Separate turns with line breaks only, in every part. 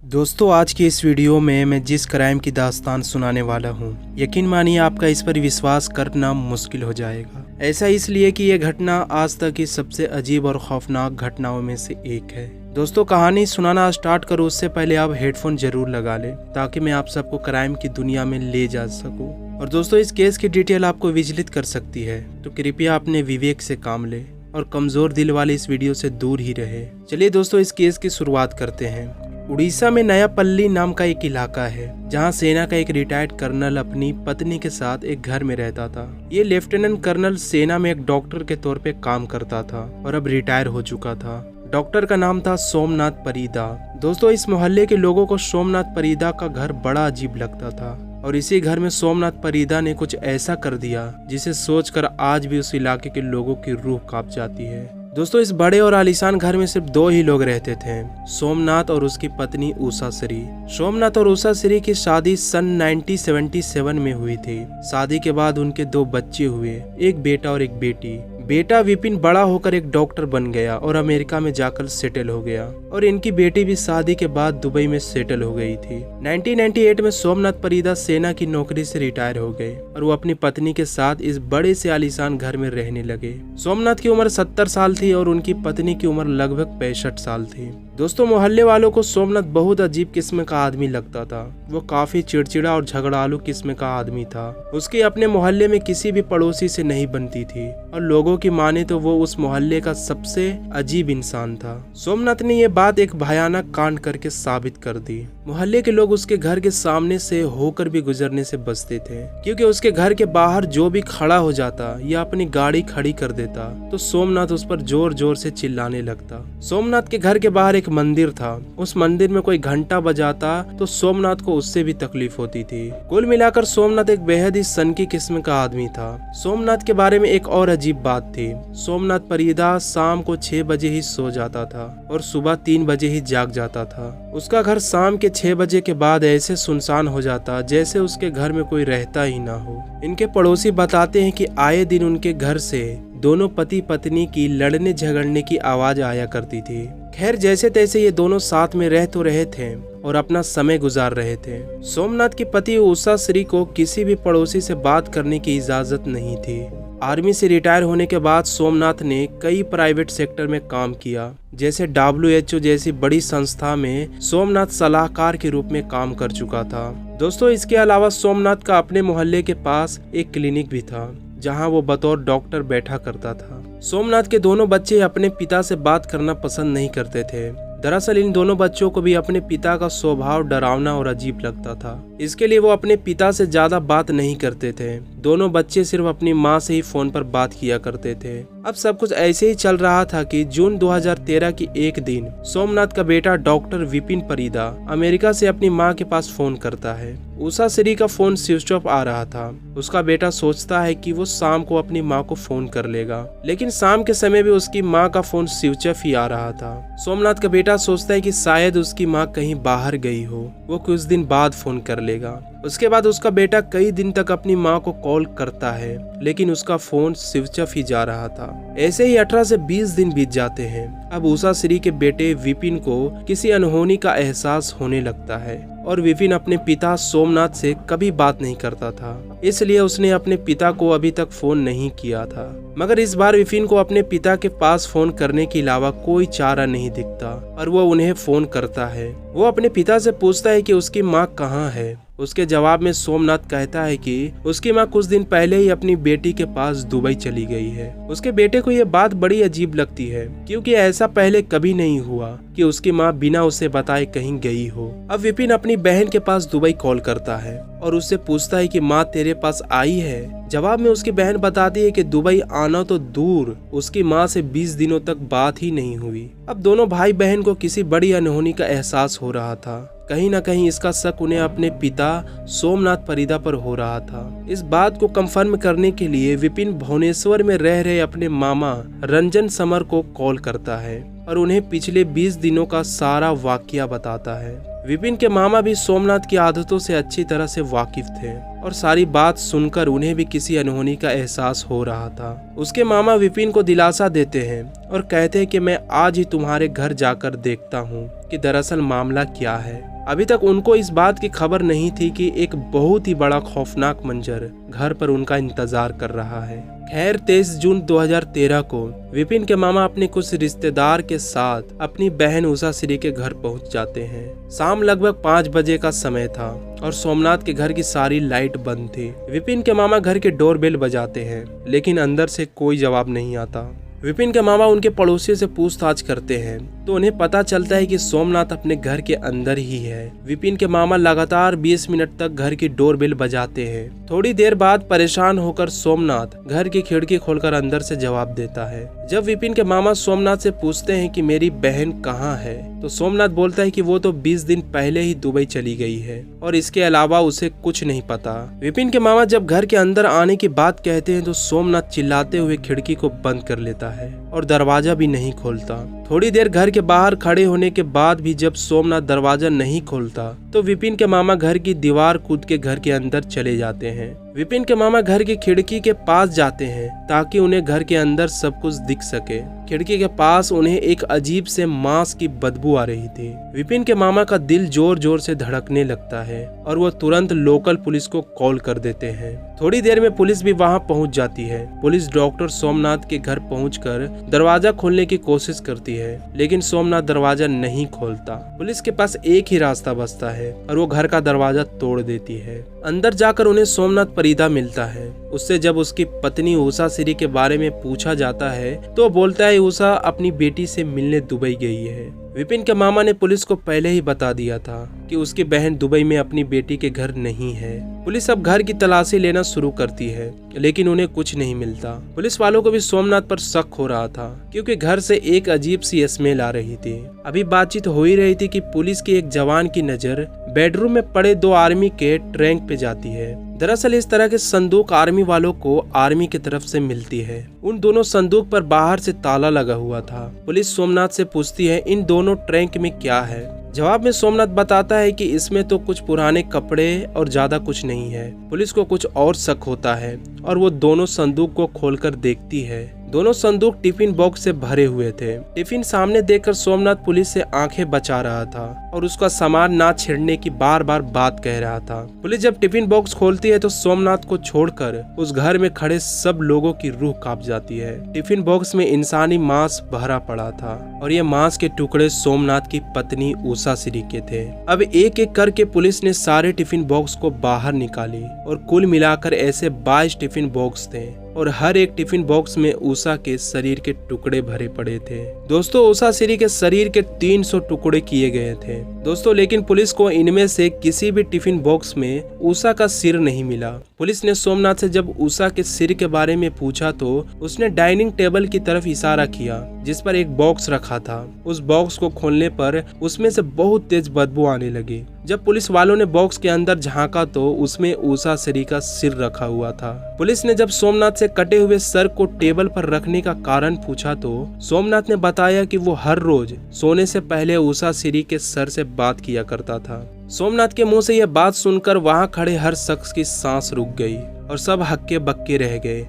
दोस्तों, आज की इस वीडियो में मैं जिस क्राइम की दास्तान सुनाने वाला हूँ, यकीन मानिए आपका इस पर विश्वास करना मुश्किल हो जाएगा। ऐसा इसलिए कि यह घटना आज तक की सबसे अजीब और खौफनाक घटनाओं में से एक है। दोस्तों, कहानी सुनाना स्टार्ट करूँ उससे पहले आप हेडफोन जरूर लगा लें ताकि मैं आप सबको क्राइम की दुनिया में ले जा सकूं। और दोस्तों, इस केस की डिटेल आपको विचलित कर सकती है, तो कृपया अपने विवेक से काम लें और कमजोर दिल वाले इस वीडियो से दूर ही रहे। चलिए दोस्तों, इस केस की शुरुआत करते हैं। उड़ीसा में नयापल्ली नाम का एक इलाका है जहां सेना का एक रिटायर्ड कर्नल अपनी पत्नी के साथ एक घर में रहता था। ये लेफ्टिनेंट कर्नल सेना में एक डॉक्टर के तौर पे काम करता था और अब रिटायर हो चुका था। डॉक्टर का नाम था सोमनाथ परिदा। दोस्तों, इस मोहल्ले के लोगों को सोमनाथ परिदा का घर बड़ा अजीब लगता था और इसी घर में सोमनाथ परिदा ने कुछ ऐसा कर दिया जिसे सोचकर आज भी उस इलाके के लोगों की रूह कांप जाती है। दोस्तों, इस बड़े और आलीशान घर में सिर्फ दो ही लोग रहते थे, सोमनाथ और उसकी पत्नी उषा श्री। सोमनाथ और उषा श्री की शादी सन 1977 में हुई थी। शादी के बाद उनके दो बच्चे हुए, एक बेटा और एक बेटी। बेटा विपिन बड़ा होकर एक डॉक्टर बन गया और अमेरिका में जाकर सेटल हो गया और इनकी बेटी भी शादी के बाद दुबई में सेटल हो गई थी। 1998 में सोमनाथ परिदा सेना की नौकरी से रिटायर हो गए और वो अपनी पत्नी के साथ इस बड़े से आलीशान घर में रहने लगे। सोमनाथ की उम्र 70 साल थी और उनकी पत्नी की उम्र लगभग 65 साल थी। दोस्तों, मोहल्ले वालों को सोमनाथ बहुत अजीब किस्म का आदमी लगता था। वो काफी चिड़चिड़ा और झगड़ालू किस्म का आदमी था। उसकी अपने मोहल्ले में किसी भी पड़ोसी से नहीं बनती थी और लोगों की माने तो वो उस मोहल्ले का सबसे अजीब इंसान था। सोमनाथ ने ये बात एक भयानक कांड करके साबित कर दी। मोहल्ले के लोग उसके घर के सामने से होकर भी गुजरने से बचते थे, क्योंकि उसके घर के बाहर जो भी खड़ा हो जाता या अपनी गाड़ी खड़ी कर देता तो सोमनाथ उस पर जोर जोर से चिल्लाने लगता। सोमनाथ के घर के बाहर एक मंदिर था। उस मंदिर में कोई घंटा बजाता तो सोमनाथ को उससे भी तकलीफ होती थी। कुल मिलाकर सोमनाथ एक बेहद ही सनकी किस्म का आदमी था। सोमनाथ के बारे में एक और अजीब बात थी। सोमनाथ परिदा शाम को 6 बजे ही सो जाता था और सुबह 3 बजे ही जाग जाता था। उसका घर शाम के 6 बजे के बाद ऐसे सुनसान हो जाता जैसे उसके घर में कोई रहता ही ना हो। इनके पड़ोसी बताते हैं कि आए दिन उनके घर से दोनों पति पत्नी की लड़ने झगड़ने की आवाज आया करती थी। खैर, जैसे तैसे ये दोनों साथ में रह तो रहे थे और अपना समय गुजार रहे थे। सोमनाथ की पति उषा श्री को किसी भी पड़ोसी से बात करने की इजाजत नहीं थी। आर्मी से रिटायर होने के बाद सोमनाथ ने कई प्राइवेट सेक्टर में काम किया, जैसे WHO जैसी बड़ी संस्था में सोमनाथ सलाहकार के रूप में काम कर चुका था। दोस्तों, इसके अलावा सोमनाथ का अपने मोहल्ले के पास एक क्लिनिक भी था जहां वो बतौर डॉक्टर बैठा करता था। सोमनाथ के दोनों बच्चे अपने पिता से बात करना पसंद नहीं करते थे। दरअसल इन दोनों बच्चों को भी अपने पिता का स्वभाव डरावना और अजीब लगता था। इसके लिए वो अपने पिता से ज्यादा बात नहीं करते थे। दोनों बच्चे सिर्फ अपनी माँ से ही फोन पर बात किया करते थे। अब सब कुछ ऐसे ही चल रहा था कि जून 2013 की एक दिन सोमनाथ का बेटा डॉक्टर विपिन परिदा अमेरिका से अपनी माँ के पास फोन करता है। उषा श्री का फोन स्विच ऑफ आ रहा था। उसका बेटा सोचता है कि वो शाम को अपनी माँ को फोन कर लेगा, लेकिन शाम के समय भी उसकी माँ का फोन स्विच ऑफ ही आ रहा था। सोमनाथ का बेटा सोचता है कि शायद उसकी माँ कहीं बाहर गई हो, वो कुछ दिन बाद फोन कर लेगा। उसके बाद उसका बेटा कई दिन तक अपनी माँ को कॉल करता है, लेकिन उसका फोन स्विच ऑफ ही जा रहा था। ऐसे ही 18 से 20 दिन बीत जाते हैं। अब उषा श्री के बेटे विपिन को किसी अनहोनी का एहसास होने लगता है और विपिन अपने पिता सोमनाथ से कभी बात नहीं करता था, इसलिए उसने अपने पिता को अभी तक फोन नहीं किया था। मगर इस बार विपिन को अपने पिता के पास फोन करने के अलावा कोई चारा नहीं दिखता और वो उन्हें फोन करता है। वो अपने पिता से पूछता है कि उसकी माँ कहाँ है। उसके जवाब में सोमनाथ कहता है कि उसकी माँ कुछ दिन पहले ही अपनी बेटी के पास दुबई चली गई है। उसके बेटे को ये बात बड़ी अजीब लगती है, क्योंकि ऐसा पहले कभी नहीं हुआ कि उसकी माँ बिना उसे बताए कहीं गई हो। अब विपिन अपनी बहन के पास दुबई कॉल करता है और उससे पूछता है कि माँ तेरे पास आई है। जवाब में उसकी बहन बताती है कि दुबई आना तो दूर, उसकी माँ से 20 दिनों तक बात ही नहीं हुई। अब दोनों भाई बहन को किसी बड़ी अनहोनी का एहसास हो रहा था। कहीं न कहीं इसका शक उन्हें अपने पिता सोमनाथ परिदा पर हो रहा था। इस बात को कंफर्म करने के लिए विपिन भुवनेश्वर में रह रहे अपने मामा रंजन समर को कॉल करता है। और उन्हें पिछले 20 दिनों का सारा वाकया बताता है। विपिन के मामा भी सोमनाथ की आदतों से अच्छी तरह से वाकिफ थे और सारी बात सुनकर उन्हें भी किसी अनहोनी का एहसास हो रहा था। उसके मामा विपिन को दिलासा देते हैं और कहते हैं कि मैं आज ही तुम्हारे घर जाकर देखता हूँ कि दरअसल मामला क्या है। अभी तक उनको इस बात की खबर नहीं थी कि एक बहुत ही बड़ा खौफनाक मंजर घर पर उनका इंतजार कर रहा है। खैर 23 जून 2013 को विपिन के मामा अपने कुछ रिश्तेदार के साथ अपनी बहन उषा श्री के घर पहुंच जाते हैं। शाम लगभग 5 बजे का समय था और सोमनाथ के घर की सारी लाइट बंद थी। विपिन के मामा घर के डोरबेल बजाते हैं लेकिन अंदर से कोई जवाब नहीं आता। विपिन के मामा उनके पड़ोसियों से पूछताछ करते हैं तो उन्हें पता चलता है कि सोमनाथ अपने घर के अंदर ही है। विपिन के मामा लगातार 20 मिनट तक घर की डोरबेल बजाते हैं। थोड़ी देर बाद परेशान होकर सोमनाथ घर की खिड़की खोलकर अंदर से जवाब देता है। जब विपिन के मामा सोमनाथ से पूछते हैं कि मेरी बहन कहाँ है तो सोमनाथ बोलता है कि वो तो 20 दिन पहले ही दुबई चली गई है और इसके अलावा उसे कुछ नहीं पता। विपिन के मामा जब घर के अंदर आने की बात कहते हैं तो सोमनाथ चिल्लाते हुए खिड़की को बंद कर लेता है और दरवाजा भी नहीं खोलता। थोड़ी देर घर के बाहर खड़े होने के बाद भी जब सोमनाथ दरवाजा नहीं खोलता तो विपिन के मामा घर की दीवार कूद के घर के अंदर चले जाते हैं। विपिन के मामा घर की खिड़की के पास जाते हैं ताकि उन्हें घर के अंदर सब कुछ दिख सके। खिड़की के पास उन्हें एक अजीब से मांस की बदबू आ रही थी। विपिन के मामा का दिल जोर जोर से धड़कने लगता है और वो तुरंत लोकल पुलिस को कॉल कर देते हैं। थोड़ी देर में पुलिस भी वहां पहुंच जाती है। पुलिस डॉक्टर सोमनाथ के घर पहुंचकर दरवाजा खोलने की कोशिश करती है लेकिन सोमनाथ दरवाजा नहीं खोलता। पुलिस के पास एक ही रास्ता बचता है और वो घर का दरवाजा तोड़ देती है। अंदर जाकर उन्हें सोमनाथ परिदा मिलता है। उससे जब उसकी पत्नी उषा श्री के बारे में पूछा जाता है तो बोलता है उषा अपनी बेटी से मिलने दुबई गई है। विपिन के मामा ने पुलिस को पहले ही बता दिया था कि उसकी बहन दुबई में अपनी बेटी के घर नहीं है। पुलिस अब घर की तलाशी लेना शुरू करती है लेकिन उन्हें कुछ नहीं मिलता। पुलिस वालों को भी सोमनाथ पर शक हो रहा था क्योंकि घर से एक अजीब सी स्मेल आ रही थी। अभी बातचीत हो ही रही थी कि पुलिस के एक जवान की नजर बेडरूम में पड़े 2 आर्मी के ट्रंक पे जाती है। दरअसल इस तरह के संदूक आर्मी वालों को आर्मी की तरफ से मिलती है। उन दोनों संदूक पर बाहर से ताला लगा हुआ था। पुलिस सोमनाथ से पूछती है इन दोनों ट्रंक में क्या है। जवाब में सोमनाथ बताता है कि इसमें तो कुछ पुराने कपड़े और ज्यादा कुछ नहीं है। पुलिस को कुछ और शक होता है और वो दोनों संदूक को खोलकर देखती है। दोनों संदूक टिफिन बॉक्स से भरे हुए थे। टिफिन सामने देखकर सोमनाथ पुलिस से आंखें बचा रहा था और उसका सामान ना छेड़ने की बार बार बात कह रहा था। पुलिस जब टिफिन बॉक्स खोलती है तो सोमनाथ को छोड़कर उस घर में खड़े सब लोगों की रूह कांप जाती है। टिफिन बॉक्स में इंसानी मांस भरा पड़ा था और ये मांस के टुकड़े सोमनाथ की पत्नी उषा श्री के थे। अब एक एक करके पुलिस ने सारे टिफिन बॉक्स को बाहर निकाली और कुल मिलाकर ऐसे 22 टिफिन बॉक्स थे और हर एक टिफिन बॉक्स में उषा के शरीर के टुकड़े भरे पड़े थे। दोस्तों उषा श्री के शरीर के 300 टुकड़े किए गए थे दोस्तों, लेकिन पुलिस को इनमें से किसी भी टिफिन बॉक्स में उषा का सिर नहीं मिला। पुलिस ने सोमनाथ से जब उषा के सिर के बारे में पूछा तो उसने डाइनिंग टेबल की तरफ इशारा किया जिस पर एक बॉक्स रखा था। उस बॉक्स को खोलने पर उसमें से बहुत तेज बदबू आने लगी। जब पुलिस वालों ने बॉक्स के अंदर झांका तो उसमें उषा श्री का सिर रखा हुआ था। पुलिस ने जब सोमनाथ से कटे हुए सर को टेबल पर रखने का कारण पूछा तो सोमनाथ ने बताया कि वो हर रोज सोने से पहले उषा श्री के सर से बात किया करता था। सोमनाथ के मुंह से यह बात सुनकर वहां खड़े हर शख्स की सांस रुक गई और सब हक्के बक्के रह गए।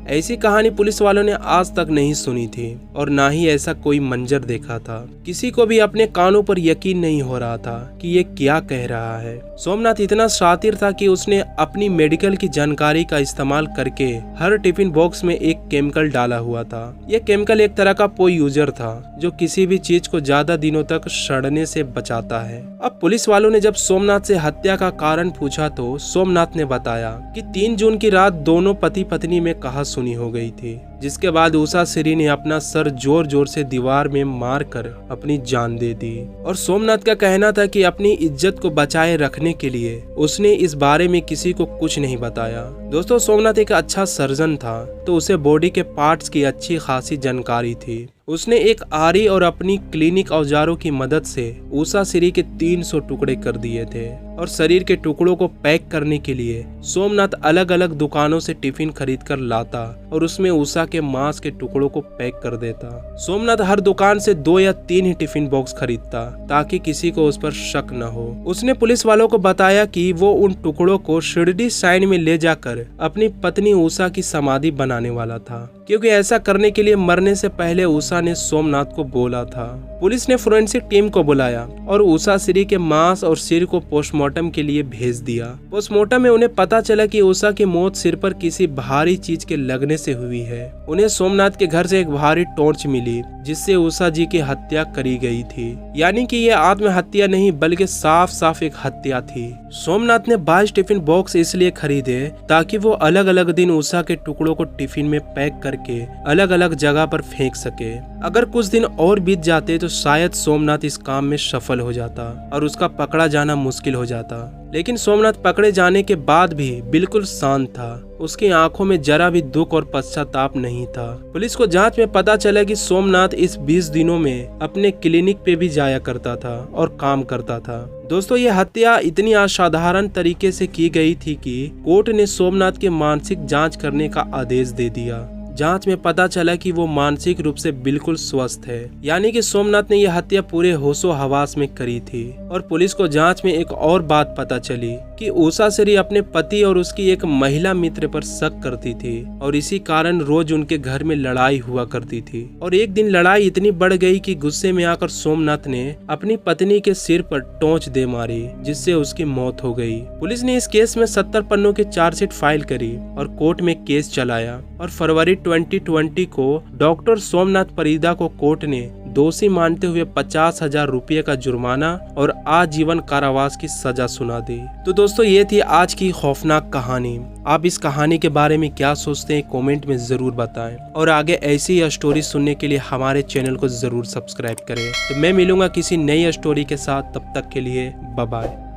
ऐसी कहानी पुलिस वालों ने आज तक नहीं सुनी थी और ना ही ऐसा कोई मंजर देखा था। किसी को भी अपने कानों पर यकीन नहीं हो रहा था कि ये क्या कह रहा है। सोमनाथ इतना शातिर था कि उसने अपनी मेडिकल की जानकारी का इस्तेमाल करके हर टिफिन बॉक्स में एक केमिकल डाला हुआ था। यह केमिकल एक तरह का पोयूजर था जो किसी भी चीज को ज्यादा दिनों तक सड़ने से बचाता है। अब पुलिस वालों ने जब सोमनाथ से हत्या का कारण पूछा तो सोमनाथ ने बताया कि 3 जून की रात दोनों पति पत्नी में कहा सुनी हो गई थी, जिसके बाद उषा श्री ने अपना सर जोर जोर से दीवार में मारकर अपनी जान दे दी। और सोमनाथ का कहना था कि अपनी इज्जत को बचाए रखने के लिए उसने इस बारे में किसी को कुछ नहीं बताया। दोस्तों सोमनाथ एक अच्छा सर्जन था तो उसे बॉडी के पार्ट्स की अच्छी खासी जानकारी थी। उसने एक आरी और अपनी क्लिनिक औजारों की मदद से उषा श्री के 300 टुकड़े कर दिए थे और शरीर के टुकड़ों को पैक करने के लिए सोमनाथ अलग अलग दुकानों से टिफिन खरीद कर लाता और उसमें उषा के मांस के टुकड़ों को पैक कर देता। सोमनाथ हर दुकान से 2 या 3 ही टिफिन बॉक्स खरीदता ताकि किसी को उस पर शक न हो। उसने पुलिस वालों को बताया कि वो उन टुकड़ों को शिरडी साइन में ले जाकर अपनी पत्नी उषा की समाधि बनाने वाला था, क्योंकि ऐसा करने के लिए मरने से पहले उषा ने सोमनाथ को बोला था। पुलिस ने फोरेंसिक टीम को बुलाया और उषा श्री के मांस और सिर को पोस्टमार्टम के लिए भेज दिया। पोस्टमार्टम में उन्हें पता चला कि उषा की मौत सिर पर किसी भारी चीज के लगने से हुई है। उन्हें सोमनाथ के घर से एक भारी टॉर्च मिली जिससे उषा जी की हत्या करी गई थी, यानी कि ये आत्महत्या नहीं बल्कि साफ साफ एक हत्या थी। सोमनाथ ने 22 टिफिन बॉक्स इसलिए खरीदे ताकि वो अलग अलग दिन उषा के टुकड़ों को टिफिन में पैक करके अलग अलग जगह पर फेंक सके। अगर कुछ दिन और बीत जाते तो शायद सोमनाथ इस काम में सफल हो जाता और उसका पकड़ा जाना मुश्किल हो जाता। लेकिन सोमनाथ पकड़े जाने के बाद भी बिल्कुल शांत था। उसकी आंखों में जरा भी दुख और पश्चाताप नहीं था। पुलिस को जांच में पता चला कि सोमनाथ इस 20 दिनों में अपने क्लिनिक पे भी जाया करता था और काम करता था। दोस्तों, ये हत्या इतनी असाधारण तरीके से की गई थी कि कोर्ट ने सोमनाथ के मानसिक जांच करने का आदेश दे दिया। जांच में पता चला कि वो मानसिक रूप से बिल्कुल स्वस्थ है, यानी कि सोमनाथ ने यह हत्या पूरे होशो हवास में करी थी। और पुलिस को जांच में एक और बात पता चली कि उषा श्री अपने पति और उसकी एक महिला मित्र पर शक करती थी और इसी कारण रोज उनके घर में लड़ाई हुआ करती थी। और एक दिन लड़ाई इतनी बढ़ गई कि गुस्से में आकर सोमनाथ ने अपनी पत्नी के सिर पर टॉर्च दे मारी, जिससे उसकी मौत हो गई। पुलिस ने इस केस में 70 पन्नों की चार्जशीट फाइल करी और कोर्ट में केस चलाया और फरवरी 2020 को डॉक्टर सोमनाथ परिदा को कोर्ट ने दोषी मानते हुए 50,000 रुपये का जुर्माना और आजीवन कारावास की सजा सुना दी। तो दोस्तों, ये थी आज की खौफनाक कहानी। आप इस कहानी के बारे में क्या सोचते हैं कमेंट में जरूर बताएं और आगे ऐसी ही स्टोरी सुनने के लिए हमारे चैनल को जरूर सब्सक्राइब करें। तो मैं मिलूंगा किसी नई स्टोरी के साथ, तब तक के लिए बाय बाय।